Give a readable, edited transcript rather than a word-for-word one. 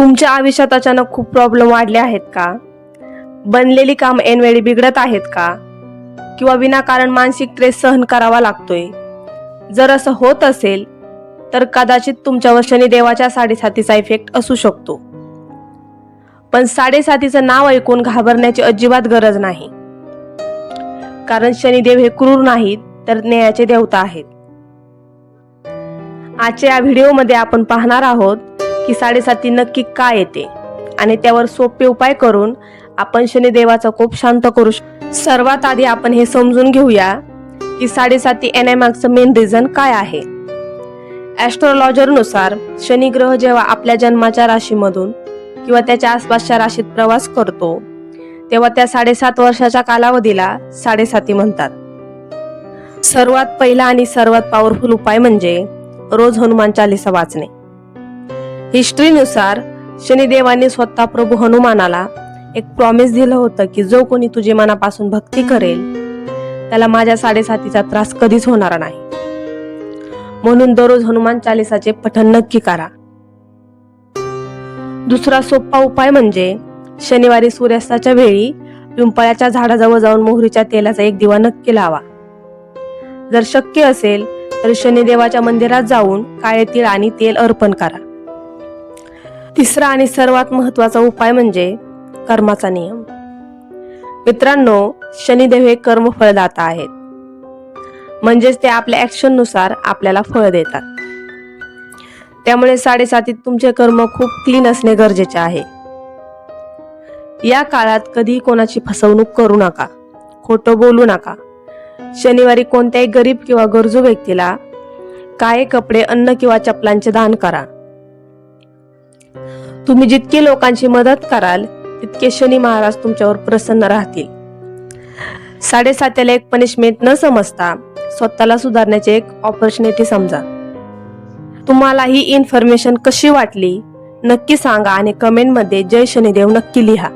तुमच्या आयुष्यात अचानक खूप प्रॉब्लेम वाढले आहेत का? बनलेली काम ऐनवेळी बिघडत आहेत का? किंवा विनाकारण मानसिक ट्रेस सहन करावा लागतोय? जर असं होत असेल तर कदाचित तुमच्यावर शनिदेवाच्या साडेसातीचा इफेक्ट असू शकतो. पण साडेसातीचं नाव ऐकून घाबरण्याची अजिबात गरज नाही, कारण शनिदेव हे क्रूर नाहीत तर न्यायाचे देवता आहेत. आजच्या या व्हिडिओमध्ये आपण पाहणार आहोत की साडेसाती नक्की काय येते आणि त्यावर सोपे उपाय करून आपण शनिदेवाचा कोप शांत करू शकतो. सर्वात आधी आपण हे समजून घेऊया की साडेसाती येण्यामागचं मेन रिझन काय आहे. ॲस्ट्रोलॉजरनुसार शनी ग्रह जेव्हा आपल्या जन्माच्या राशीमधून किंवा त्याच्या आसपासच्या राशीत प्रवास करतो तेव्हा त्या 7.5 वर्षाच्या कालावधीला साडेसाती म्हणतात. सर्वात पहिला आणि सर्वात पॉवरफुल उपाय म्हणजे रोज हनुमान चालीसा वाचणे. हिस्ट्रीनुसार शनिदेवाने स्वतः प्रभू हनुमानाला एक प्रॉमिस दिलं होतं की जो कोणी तुझी मनापासून भक्ती करेल त्याला माझ्या साडेसातीचा त्रास कधीच होणार नाही. म्हणून दररोज हनुमान चालीसाचे पठण नक्की करा. दुसरा सोपा उपाय म्हणजे शनिवारी सूर्यास्ताच्या वेळी पिंपळाच्या झाडाजवळ जाऊन मोहरीच्या तेलाचा एक दिवा नक्की लावा. जर शक्य असेल तर शनिदेवाच्या मंदिरात जाऊन काळे तीळ आणि तेल अर्पण करा. तिसरा आणि सर्वात महत्त्वाचा उपाय म्हणजे कर्माचा नियम. मित्रांनो, शनिदेव हे कर्मफळदाता आहेत, म्हणजेच ते आपल्या ऍक्शन नुसार आपल्याला फळ देतात. त्यामुळे साडेसातीत तुमचे कर्म खूप क्लीन असणे गरजेचे आहे. या काळात कधी कोणाची फसवणूक करू नका, खोटं बोलू नका. शनिवारी कोणत्याही गरीब किंवा गरजू व्यक्तीला काळे कपडे, अन्न किंवा चपलांचे दान करा. तुम्ही जितके लोकांची मदत कराल तितके शनी महाराज तुमच्यावर प्रसन्न राहतील. साडेसातीला एक पनिशमेंट न समजता स्वतःला सुधारण्याची एक ऑपॉर्च्युनिटी समजा. तुम्हाला ही इन्फॉर्मेशन कशी वाटली नक्की सांगा आणि कमेंट मध्ये जय शनिदेव नक्की लिहा.